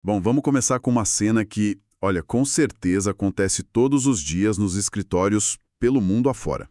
Bom, vamos começar com uma cena que, olha, com certeza acontece todos os dias nos escritórios pelo mundo afora.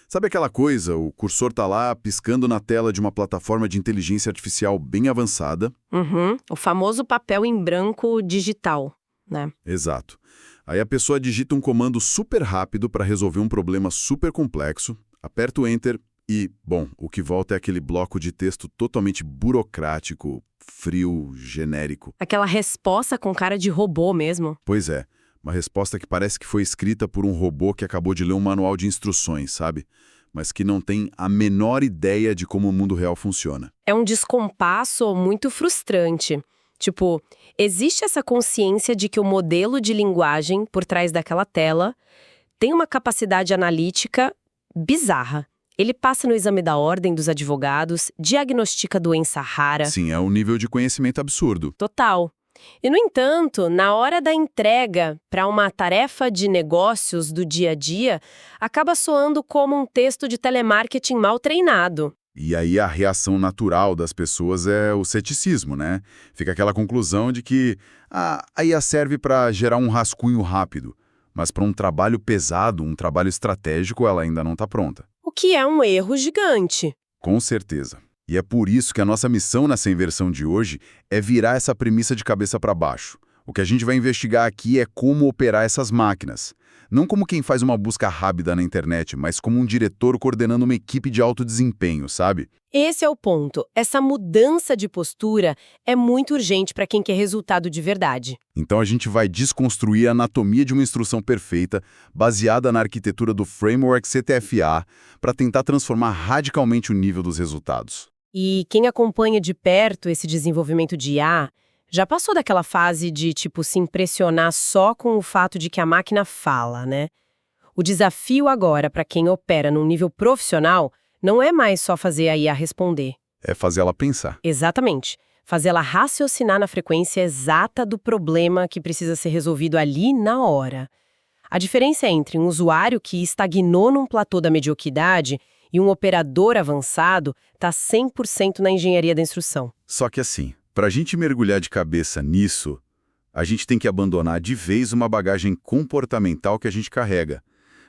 Sabe aquela coisa, o cursor tá lá piscando na tela de uma plataforma de inteligência artificial bem avançada? Uhum, o famoso papel em branco digital, né? Exato. Aí a pessoa digita um comando super rápido para resolver um problema super complexo, aperta o Enter e, bom, o que volta é aquele bloco de texto totalmente burocrático, frio, genérico. Aquela resposta com cara de robô mesmo. Pois é, uma resposta que parece que foi escrita por um robô que acabou de ler um manual de instruções, sabe? Mas que não tem a menor ideia de como o mundo real funciona. É um descompasso muito frustrante. Tipo, existe essa consciência de que o modelo de linguagem por trás daquela tela tem uma capacidade analítica bizarra. Ele passa no exame da ordem dos advogados, diagnostica doença rara. Sim, é um nível de conhecimento absurdo. Total. E, no entanto, na hora da entrega para uma tarefa de negócios do dia a dia, acaba soando como um texto de telemarketing mal treinado. E aí a reação natural das pessoas é o ceticismo, né? Fica aquela conclusão de que a IA serve para gerar um rascunho rápido, mas para um trabalho pesado, um trabalho estratégico, ela ainda não está pronta. O que é um erro gigante. Com certeza. E é por isso que a nossa missão nessa inversão de hoje é virar essa premissa de cabeça para baixo. O que a gente vai investigar aqui é como operar essas máquinas. Não como quem faz uma busca rápida na internet, mas como um diretor coordenando uma equipe de alto desempenho, sabe? Esse é o ponto. Essa mudança de postura é muito urgente para quem quer resultado de verdade. Então a gente vai desconstruir a anatomia de uma instrução perfeita, baseada na arquitetura do Framework CTFA, para tentar transformar radicalmente o nível dos resultados. E quem acompanha de perto esse desenvolvimento de IA já passou daquela fase de, tipo, se impressionar só com o fato de que a máquina fala, né? O desafio agora para quem opera num nível profissional não é mais só fazer a IA responder. É fazer ela pensar. Exatamente. Fazê-la raciocinar na frequência exata do problema que precisa ser resolvido ali na hora. A diferença entre um usuário que estagnou num platô da mediocridade e um operador avançado está 100% na engenharia da instrução. Só que assim, para a gente mergulhar de cabeça nisso, a gente tem que abandonar de vez uma bagagem comportamental que a gente carrega.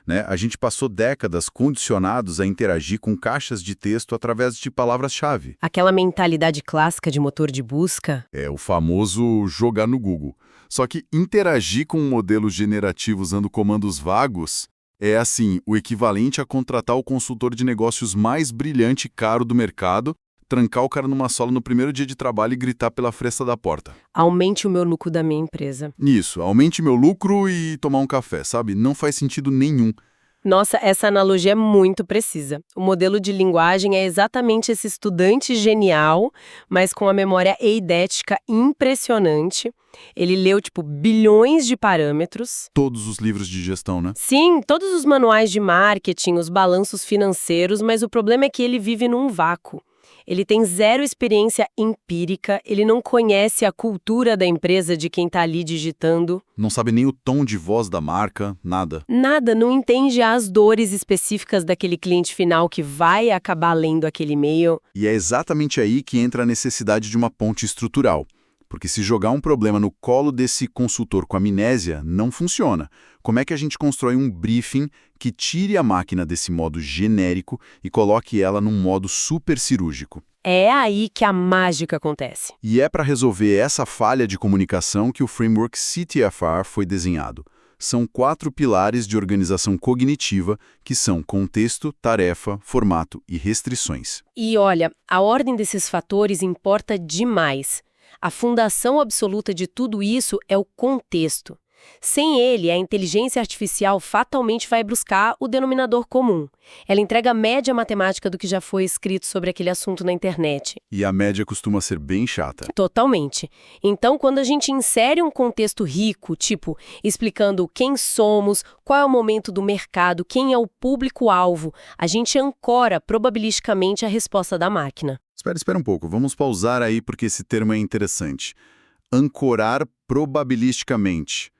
Né? A gente passou décadas condicionados a interagir com caixas de texto através de palavras-chave. Aquela mentalidade clássica de motor de busca. É o famoso jogar no Google. Só que interagir com um modelo generativo usando comandos vagos é, assim, o equivalente a contratar o consultor de negócios mais brilhante e caro do mercado, trancar o cara numa sala no primeiro dia de trabalho e gritar pela fresta da porta. Aumente o meu lucro da minha empresa. Isso, aumente meu lucro e tomar um café, sabe? Não faz sentido nenhum. Nossa, essa analogia é muito precisa. O modelo de linguagem é exatamente esse estudante genial, mas com a memória eidética impressionante. Ele leu, tipo, bilhões de parâmetros. Todos os livros de gestão, né? Sim, todos os manuais de marketing, os balanços financeiros, mas o problema é que ele vive num vácuo. Ele tem zero experiência empírica, ele não conhece a cultura da empresa de quem está ali digitando. Não sabe nem o tom de voz da marca, nada. Nada, não entende as dores específicas daquele cliente final que vai acabar lendo aquele e-mail. E é exatamente aí que entra a necessidade de uma ponte estrutural. Porque se jogar um problema no colo desse consultor com amnésia, não funciona. Como é que a gente constrói um briefing que tire a máquina desse modo genérico e coloque ela num modo super cirúrgico? É aí que a mágica acontece. E é para resolver essa falha de comunicação que o framework CTFR foi desenhado. São 4 pilares de organização cognitiva, que são contexto, tarefa, formato e restrições. E olha, a ordem desses fatores importa demais. A fundação absoluta de tudo isso é o contexto. Sem ele, a inteligência artificial fatalmente vai buscar o denominador comum. Ela entrega a média matemática do que já foi escrito sobre aquele assunto na internet. E a média costuma ser bem chata. Totalmente. Então, quando a gente insere um contexto rico, tipo, explicando quem somos, qual é o momento do mercado, quem é o público-alvo, a gente ancora probabilisticamente a resposta da máquina. Espera um pouco, vamos pausar aí porque esse termo é interessante. Ancorar probabilisticamente.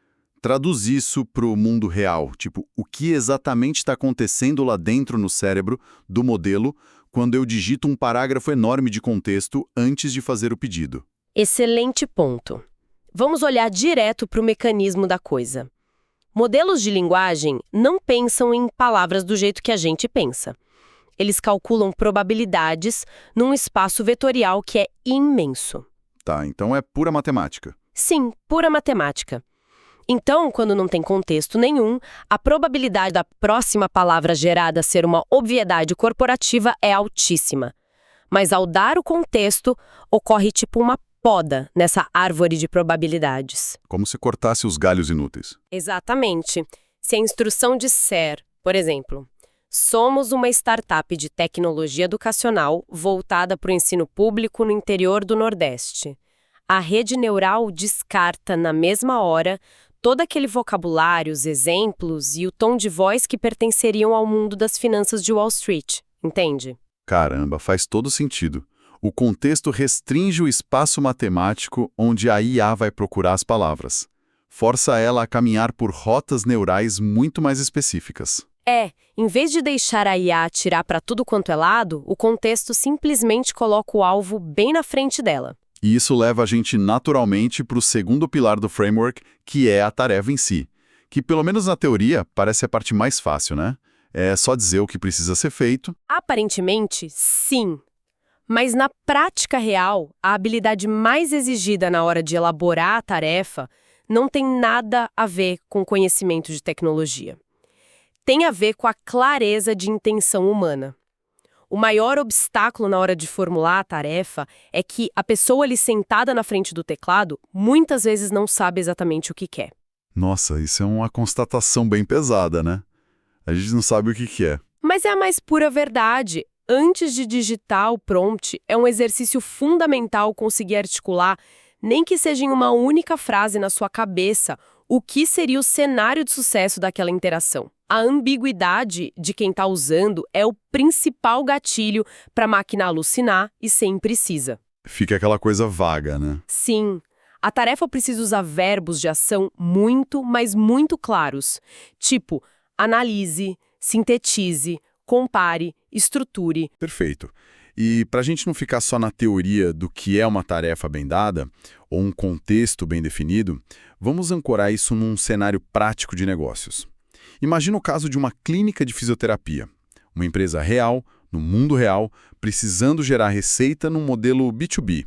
Traduz isso para o mundo real, tipo, o que exatamente está acontecendo lá dentro no cérebro do modelo quando eu digito um parágrafo enorme de contexto antes de fazer o pedido. Excelente ponto. Vamos olhar direto para o mecanismo da coisa. Modelos de linguagem não pensam em palavras do jeito que a gente pensa. Eles calculam probabilidades num espaço vetorial que é imenso. Tá, então é pura matemática. Sim, pura matemática. Então, quando não tem contexto nenhum, a probabilidade da próxima palavra gerada ser uma obviedade corporativa é altíssima. Mas ao dar o contexto, ocorre tipo uma poda nessa árvore de probabilidades. Como se cortasse os galhos inúteis. Exatamente. Se a instrução disser, por exemplo, somos uma startup de tecnologia educacional voltada para o ensino público no interior do Nordeste. A rede neural descarta na mesma hora todo aquele vocabulário, os exemplos e o tom de voz que pertenceriam ao mundo das finanças de Wall Street, entende? Caramba, faz todo sentido. O contexto restringe o espaço matemático onde a IA vai procurar as palavras. Força ela a caminhar por rotas neurais muito mais específicas. Em vez de deixar a IA atirar para tudo quanto é lado, o contexto simplesmente coloca o alvo bem na frente dela. E isso leva a gente naturalmente para o segundo pilar do framework, que é a tarefa em si. Que, pelo menos na teoria, parece a parte mais fácil, né? É só dizer o que precisa ser feito. Aparentemente, sim. Mas na prática real, a habilidade mais exigida na hora de elaborar a tarefa não tem nada a ver com conhecimento de tecnologia. Tem a ver com a clareza de intenção humana. O maior obstáculo na hora de formular a tarefa é que a pessoa ali sentada na frente do teclado muitas vezes não sabe exatamente o que quer. Nossa, isso é uma constatação bem pesada, né? A gente não sabe o que é. Mas é a mais pura verdade. Antes de digitar o prompt, é um exercício fundamental conseguir articular, nem que seja em uma única frase na sua cabeça, o que seria o cenário de sucesso daquela interação. A ambiguidade de quem está usando é o principal gatilho para a máquina alucinar e ser imprecisa. Fica aquela coisa vaga, né? Sim, a tarefa precisa usar verbos de ação muito, mas muito claros. Tipo, analise, sintetize, compare, estruture. Perfeito. E para a gente não ficar só na teoria do que é uma tarefa bem dada, ou um contexto bem definido, vamos ancorar isso num cenário prático de negócios. Imagina o caso de uma clínica de fisioterapia. Uma empresa real, no mundo real, precisando gerar receita num modelo B2B.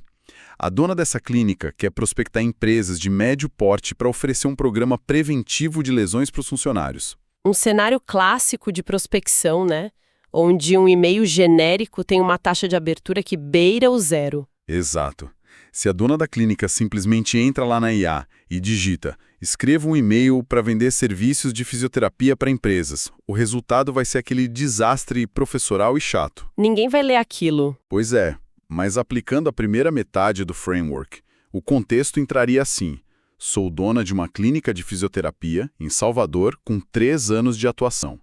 A dona dessa clínica quer prospectar empresas de médio porte para oferecer um programa preventivo de lesões para os funcionários. Um cenário clássico de prospecção, né? Onde um e-mail genérico tem uma taxa de abertura que beira o zero. Exato. Se a dona da clínica simplesmente entra lá na IA e digita "escreva um e-mail para vender serviços de fisioterapia para empresas", o resultado vai ser aquele desastre professoral e chato. Ninguém vai ler aquilo. Pois é, mas aplicando a primeira metade do framework, o contexto entraria assim: sou dona de uma clínica de fisioterapia em Salvador com 3 anos de atuação.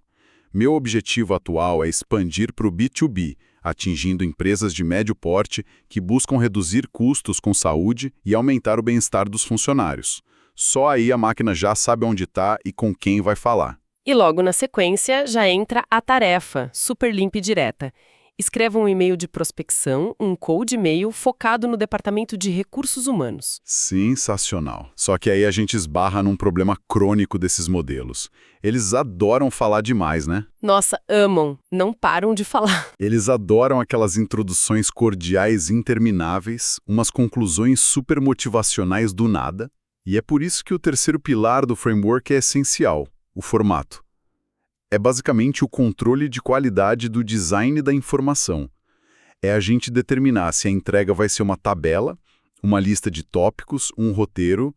Meu objetivo atual é expandir para o B2B, atingindo empresas de médio porte que buscam reduzir custos com saúde e aumentar o bem-estar dos funcionários. Só aí a máquina já sabe onde está e com quem vai falar. E logo na sequência já entra a tarefa, super limpa e direta. Escreva um e-mail de prospecção, um cold e-mail focado no departamento de recursos humanos. Sensacional. Só que aí a gente esbarra num problema crônico desses modelos. Eles adoram falar demais, né? Nossa, amam, não param de falar. Eles adoram aquelas introduções cordiais intermináveis, umas conclusões super motivacionais do nada. E é por isso que o terceiro pilar do framework é essencial, o formato. É basicamente o controle de qualidade do design da informação. É a gente determinar se a entrega vai ser uma tabela, uma lista de tópicos, um roteiro,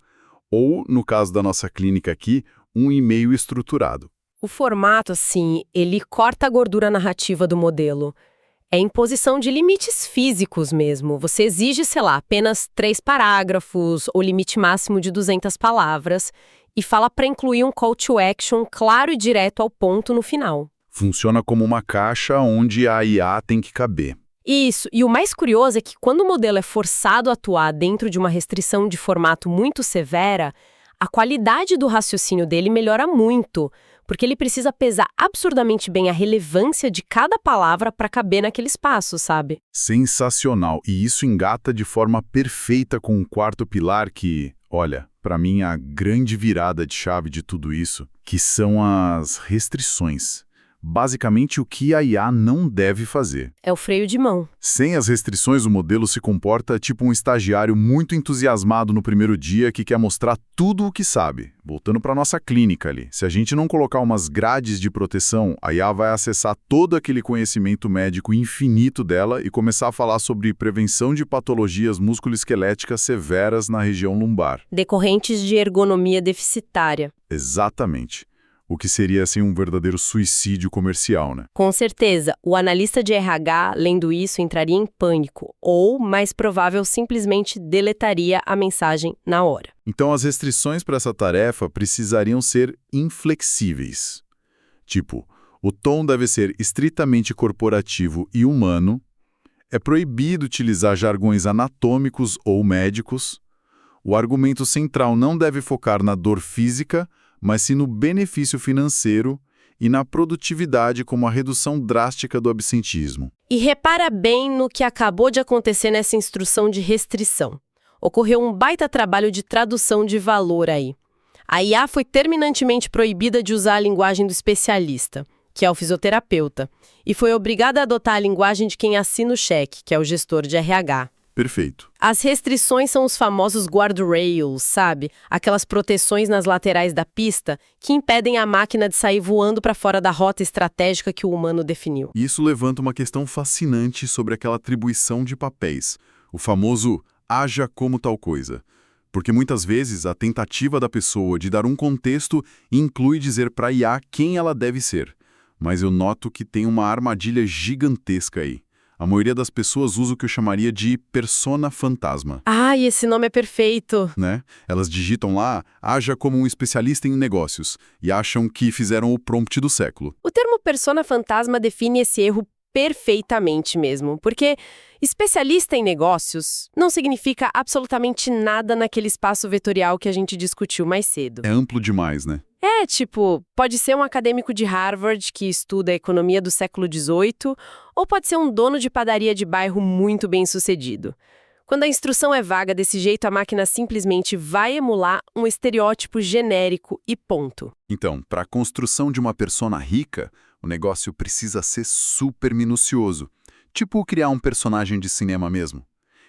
ou, no caso da nossa clínica aqui, um e-mail estruturado. O formato, assim, ele corta a gordura narrativa do modelo. É imposição de limites físicos mesmo. Você exige, sei lá, apenas 3 parágrafos ou limite máximo de 200 palavras e fala para incluir um call to action claro e direto ao ponto no final. Funciona como uma caixa onde a IA tem que caber. Isso, e o mais curioso é que quando o modelo é forçado a atuar dentro de uma restrição de formato muito severa, a qualidade do raciocínio dele melhora muito, porque ele precisa pesar absurdamente bem a relevância de cada palavra para caber naquele espaço, sabe? Sensacional, e isso engata de forma perfeita com o quarto pilar que, Olha, para mim a grande virada de chave de tudo isso, que são as restrições. Basicamente o que a IA não deve fazer. É o freio de mão. Sem as restrições, o modelo se comporta tipo um estagiário muito entusiasmado no primeiro dia que quer mostrar tudo o que sabe. Voltando para nossa clínica ali, se a gente não colocar umas grades de proteção, a IA vai acessar todo aquele conhecimento médico infinito dela e começar a falar sobre prevenção de patologias musculoesqueléticas severas na região lombar. Decorrentes de ergonomia deficitária. Exatamente. O que seria, assim, um verdadeiro suicídio comercial, né? Com certeza, o analista de RH, lendo isso, entraria em pânico, ou, mais provável, simplesmente deletaria a mensagem na hora. Então, as restrições para essa tarefa precisariam ser inflexíveis. Tipo, o tom deve ser estritamente corporativo e humano, é proibido utilizar jargões anatômicos ou médicos, o argumento central não deve focar na dor física, mas sim no benefício financeiro e na produtividade como a redução drástica do absentismo. E repara bem no que acabou de acontecer nessa instrução de restrição. Ocorreu um baita trabalho de tradução de valor aí. A IA foi terminantemente proibida de usar a linguagem do especialista, que é o fisioterapeuta, e foi obrigada a adotar a linguagem de quem assina o cheque, que é o gestor de RH. Perfeito. As restrições são os famosos guardrails, sabe? Aquelas proteções nas laterais da pista que impedem a máquina de sair voando para fora da rota estratégica que o humano definiu. E isso levanta uma questão fascinante sobre aquela atribuição de papéis, o famoso haja como tal coisa. Porque muitas vezes a tentativa da pessoa de dar um contexto inclui dizer para a IA quem ela deve ser. Mas eu noto que tem uma armadilha gigantesca aí. A maioria das pessoas usa o que eu chamaria de persona fantasma. Ai, esse nome é perfeito! Né? Elas digitam lá, haja como um especialista em negócios, e acham que fizeram o prompt do século. O termo persona fantasma define esse erro perfeitamente mesmo, porque especialista em negócios não significa absolutamente nada naquele espaço vetorial que a gente discutiu mais cedo. É amplo demais, né? Tipo, pode ser um acadêmico de Harvard que estuda a economia do século XVIII, ou pode ser um dono de padaria de bairro muito bem-sucedido. Quando a instrução é vaga desse jeito, a máquina simplesmente vai emular um estereótipo genérico e ponto. Então, para a construção de uma persona rica, o negócio precisa ser super minucioso. Tipo criar um personagem de cinema mesmo.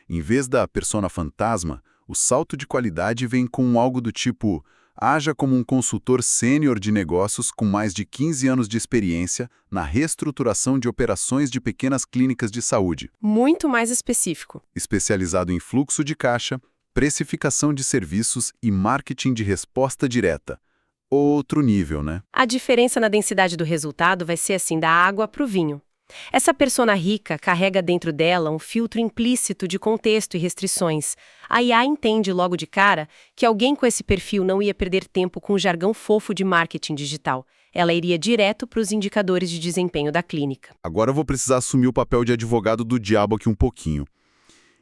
Em vez da persona fantasma, o salto de qualidade vem com algo do tipo: haja como um consultor sênior de negócios com mais de 15 anos de experiência na reestruturação de operações de pequenas clínicas de saúde. Muito mais específico. Especializado em fluxo de caixa, precificação de serviços e marketing de resposta direta. Outro nível, né? A diferença na densidade do resultado vai ser assim, da água para o vinho. Essa persona rica carrega dentro dela um filtro implícito de contexto e restrições. A IA entende logo de cara que alguém com esse perfil não ia perder tempo com o jargão fofo de marketing digital. Ela iria direto para os indicadores de desempenho da clínica. Agora eu vou precisar assumir o papel de advogado do diabo aqui um pouquinho.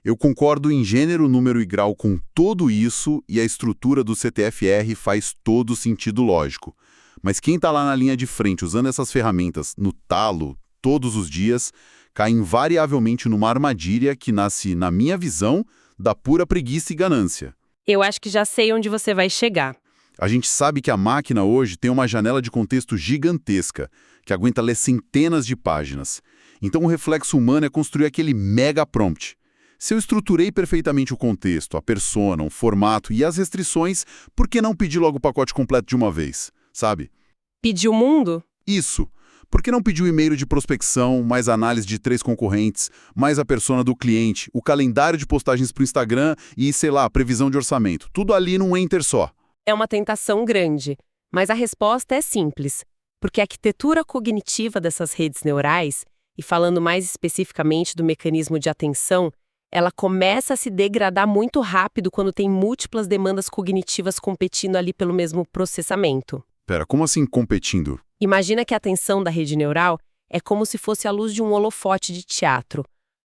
Eu concordo em gênero, número e grau com tudo isso e a estrutura do CTFR faz todo sentido lógico. Mas quem está lá na linha de frente usando essas ferramentas no talo, todos os dias, cai invariavelmente numa armadilha que nasce, na minha visão, da pura preguiça e ganância. Eu acho que já sei onde você vai chegar. A gente sabe que a máquina hoje tem uma janela de contexto gigantesca, que aguenta ler centenas de páginas. Então o reflexo humano é construir aquele mega prompt. Se eu estruturei perfeitamente o contexto, a persona, o formato e as restrições, por que não pedir logo o pacote completo de uma vez, sabe? Pedir o mundo? Isso. Por que não pedir o e-mail de prospecção, mais análise de 3 concorrentes, mais a persona do cliente, o calendário de postagens para o Instagram e, sei lá, a previsão de orçamento? Tudo ali num enter só. É uma tentação grande, mas a resposta é simples, porque a arquitetura cognitiva dessas redes neurais, e falando mais especificamente do mecanismo de atenção, ela começa a se degradar muito rápido quando tem múltiplas demandas cognitivas competindo ali pelo mesmo processamento. Pera, como assim competindo? Imagina que a atenção da rede neural é como se fosse a luz de um holofote de teatro.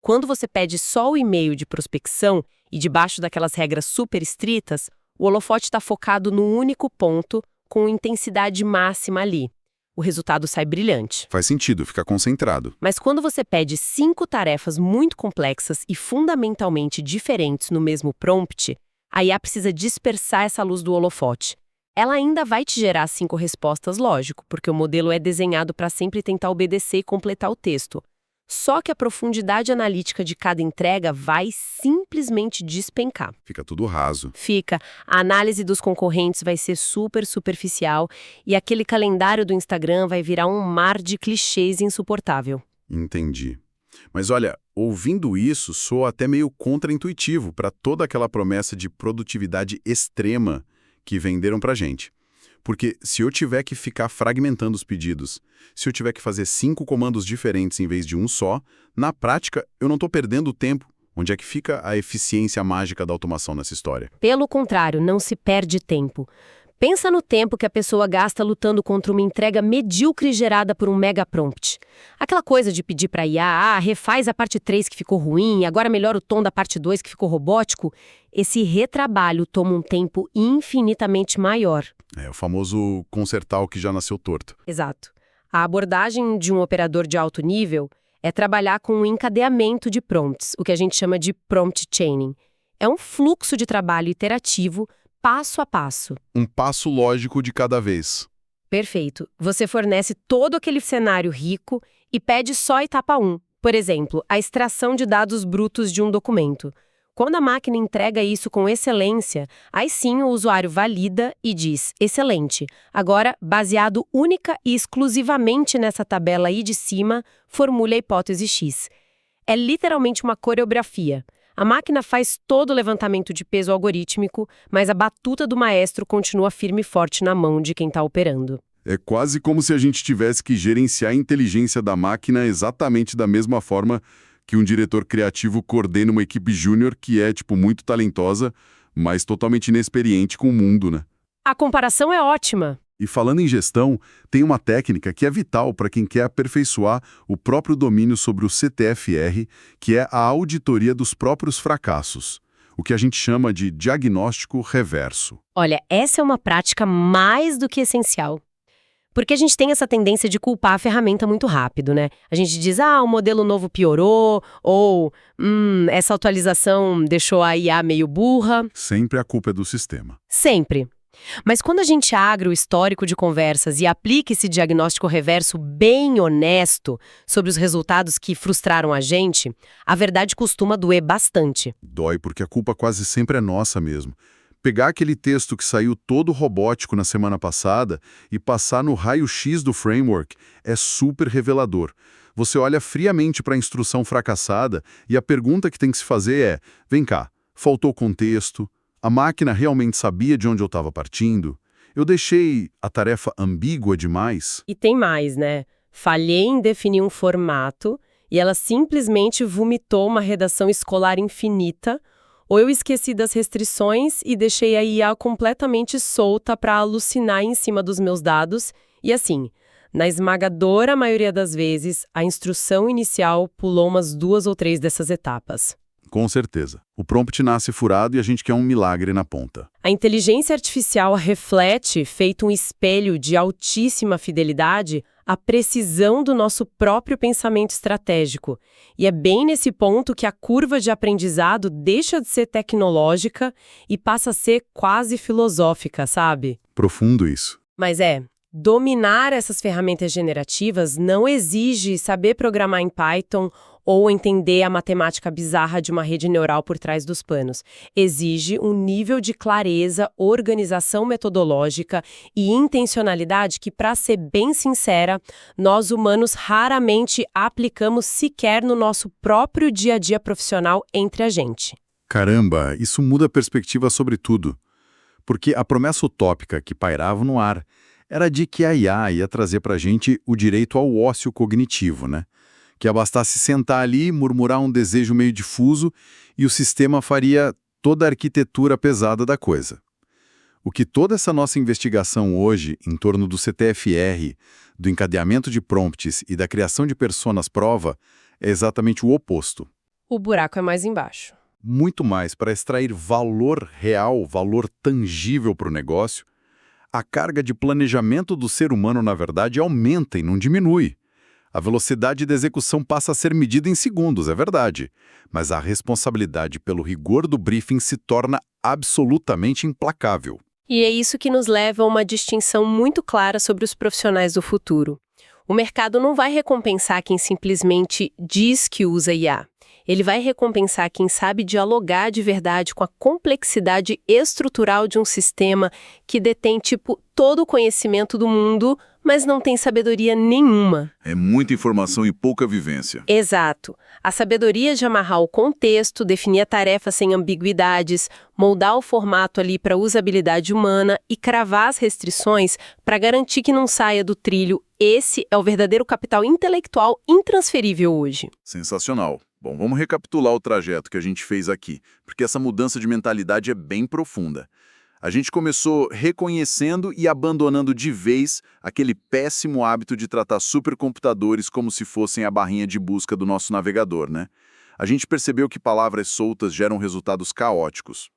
Quando você pede só o e-mail de prospecção e debaixo daquelas regras super estritas, o holofote está focado num único ponto com intensidade máxima ali. O resultado sai brilhante. Faz sentido, fica concentrado. Mas quando você pede 5 tarefas muito complexas e fundamentalmente diferentes no mesmo prompt, A IA precisa dispersar essa luz do holofote. Ela ainda vai te gerar 5 respostas, lógico, porque o modelo é desenhado para sempre tentar obedecer e completar o texto. Só que a profundidade analítica de cada entrega vai simplesmente despencar. Fica tudo raso. Fica. A análise dos concorrentes vai ser super superficial e aquele calendário do Instagram vai virar um mar de clichês insuportável. Entendi. Mas olha, ouvindo isso, soa até meio contraintuitivo para toda aquela promessa de produtividade extrema que venderam pra gente. Porque se eu tiver que ficar fragmentando os pedidos, se eu tiver que fazer 5 comandos diferentes em vez de um só, na prática eu não estou perdendo tempo. Onde é que fica a eficiência mágica da automação nessa história? Pelo contrário, não se perde tempo. Pensa no tempo que a pessoa gasta lutando contra uma entrega medíocre gerada por um mega prompt. Aquela coisa de pedir para IA, refaz a parte 3 que ficou ruim, agora melhora o tom da parte 2 que ficou robótico. Esse retrabalho toma um tempo infinitamente maior. É o famoso consertar o que já nasceu torto. Exato. A abordagem de um operador de alto nível é trabalhar com um encadeamento de prompts, o que a gente chama de prompt chaining. É um fluxo de trabalho iterativo, passo a passo. Um passo lógico de cada vez. Perfeito. Você fornece todo aquele cenário rico e pede só a etapa 1. Por exemplo, a extração de dados brutos de um documento. Quando a máquina entrega isso com excelência, aí sim o usuário valida e diz, excelente, agora, baseado única e exclusivamente nessa tabela aí de cima, formule a hipótese X. É literalmente uma coreografia. A máquina faz todo o levantamento de peso algorítmico, mas a batuta do maestro continua firme e forte na mão de quem está operando. É quase como se a gente tivesse que gerenciar a inteligência da máquina exatamente da mesma forma que um diretor criativo coordena uma equipe júnior que é, muito talentosa, mas totalmente inexperiente com o mundo, né? A comparação é ótima. E falando em gestão, tem uma técnica que é vital para quem quer aperfeiçoar o próprio domínio sobre o CTFR, que é a auditoria dos próprios fracassos, o que a gente chama de diagnóstico reverso. Olha, essa é uma prática mais do que essencial. Porque a gente tem essa tendência de culpar a ferramenta muito rápido, né? A gente diz, o modelo novo piorou, ou, essa atualização deixou a IA meio burra. Sempre a culpa é do sistema. Sempre. Mas quando a gente abre o histórico de conversas e aplica esse diagnóstico reverso bem honesto sobre os resultados que frustraram a gente, a verdade costuma doer bastante. Dói porque a culpa quase sempre é nossa mesmo. Pegar aquele texto que saiu todo robótico na semana passada e passar no raio-x do framework é super revelador. Você olha friamente para a instrução fracassada e a pergunta que tem que se fazer é, vem cá, faltou contexto? A máquina realmente sabia de onde eu estava partindo? Eu deixei a tarefa ambígua demais? E tem mais, né? Falhei em definir um formato e ela simplesmente vomitou uma redação escolar infinita, ou eu esqueci das restrições e deixei a IA completamente solta para alucinar em cima dos meus dados. E assim, na esmagadora maioria das vezes, a instrução inicial pulou umas 2 ou 3 dessas etapas. Com certeza. O prompt nasce furado e a gente quer um milagre na ponta. A inteligência artificial reflete, feito um espelho de altíssima fidelidade, a precisão do nosso próprio pensamento estratégico. E é bem nesse ponto que a curva de aprendizado deixa de ser tecnológica e passa a ser quase filosófica, sabe? Profundo isso. Mas dominar essas ferramentas generativas não exige saber programar em Python ou entender a matemática bizarra de uma rede neural por trás dos panos. Exige um nível de clareza, organização metodológica e intencionalidade que, para ser bem sincera, nós humanos raramente aplicamos sequer no nosso próprio dia a dia profissional entre a gente. Caramba, isso muda a perspectiva sobre tudo. Porque a promessa utópica que pairava no ar era de que a IA ia trazer para a gente o direito ao ócio cognitivo, né? Que bastasse sentar ali, murmurar um desejo meio difuso e o sistema faria toda a arquitetura pesada da coisa. O que toda essa nossa investigação hoje, em torno do CTFR, do encadeamento de prompts e da criação de personas prova, é exatamente o oposto. O buraco é mais embaixo. Muito mais para extrair valor real, valor tangível para o negócio. A carga de planejamento do ser humano, na verdade, aumenta e não diminui. A velocidade da execução passa a ser medida em segundos, é verdade, mas a responsabilidade pelo rigor do briefing se torna absolutamente implacável. E é isso que nos leva a uma distinção muito clara sobre os profissionais do futuro. O mercado não vai recompensar quem simplesmente diz que usa IA. Ele vai recompensar quem sabe dialogar de verdade com a complexidade estrutural de um sistema que detém, todo o conhecimento do mundo, mas não tem sabedoria nenhuma. É muita informação e pouca vivência. Exato. A sabedoria de amarrar o contexto, definir a tarefa sem ambiguidades, moldar o formato ali para usabilidade humana e cravar as restrições para garantir que não saia do trilho. Esse é o verdadeiro capital intelectual intransferível hoje. Sensacional. Bom, vamos recapitular o trajeto que a gente fez aqui, porque essa mudança de mentalidade é bem profunda. A gente começou reconhecendo e abandonando de vez aquele péssimo hábito de tratar supercomputadores como se fossem a barrinha de busca do nosso navegador, né? A gente percebeu que palavras soltas geram resultados caóticos.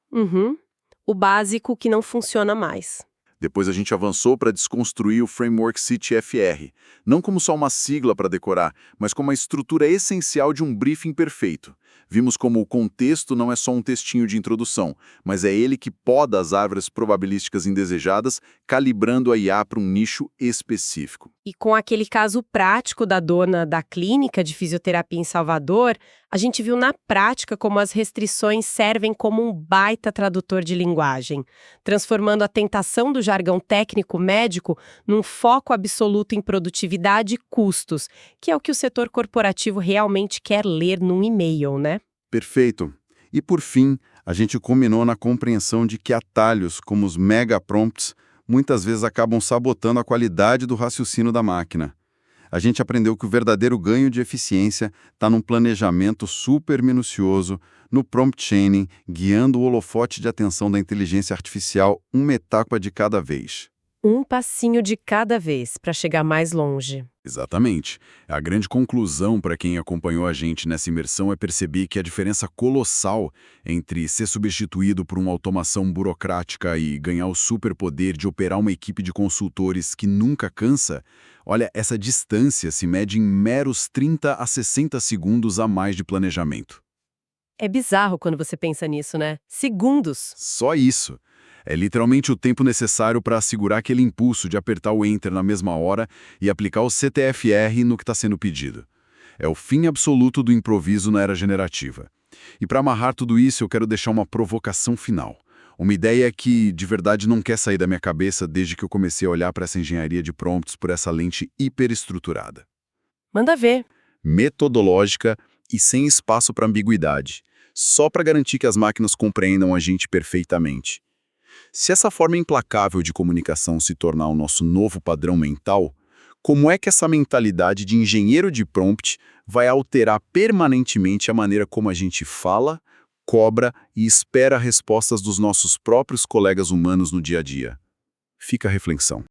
O básico que não funciona mais. Depois a gente avançou para desconstruir o framework CityFR, não como só uma sigla para decorar, mas como a estrutura essencial de um briefing perfeito. Vimos como o contexto não é só um textinho de introdução, mas é ele que poda as árvores probabilísticas indesejadas, calibrando a IA para um nicho específico. E com aquele caso prático da dona da clínica de fisioterapia em Salvador, a gente viu na prática como as restrições servem como um baita tradutor de linguagem, transformando a tentação do jargão técnico médico num foco absoluto em produtividade e custos, que é o que o setor corporativo realmente quer ler num e-mail, né? Perfeito. E por fim, a gente culminou na compreensão de que atalhos como os mega prompts muitas vezes acabam sabotando a qualidade do raciocínio da máquina. A gente aprendeu que o verdadeiro ganho de eficiência está num planejamento super minucioso, no prompt chaining, guiando o holofote de atenção da inteligência artificial uma etapa de cada vez. Um passinho de cada vez para chegar mais longe. Exatamente. A grande conclusão para quem acompanhou a gente nessa imersão é perceber que a diferença colossal entre ser substituído por uma automação burocrática e ganhar o superpoder de operar uma equipe de consultores que nunca cansa, olha, essa distância se mede em meros 30 a 60 segundos a mais de planejamento. É bizarro quando você pensa nisso, né? Segundos. Só isso. É literalmente o tempo necessário para assegurar aquele impulso de apertar o Enter na mesma hora e aplicar o CTFR no que está sendo pedido. É o fim absoluto do improviso na era generativa. E para amarrar tudo isso, eu quero deixar uma provocação final. Uma ideia que, de verdade, não quer sair da minha cabeça desde que eu comecei a olhar para essa engenharia de prompts por essa lente hiperestruturada. Manda ver. Metodológica e sem espaço para ambiguidade, só para garantir que as máquinas compreendam a gente perfeitamente. Se essa forma implacável de comunicação se tornar o nosso novo padrão mental, como é que essa mentalidade de engenheiro de prompt vai alterar permanentemente a maneira como a gente fala, cobra e espera respostas dos nossos próprios colegas humanos no dia a dia? Fica a reflexão.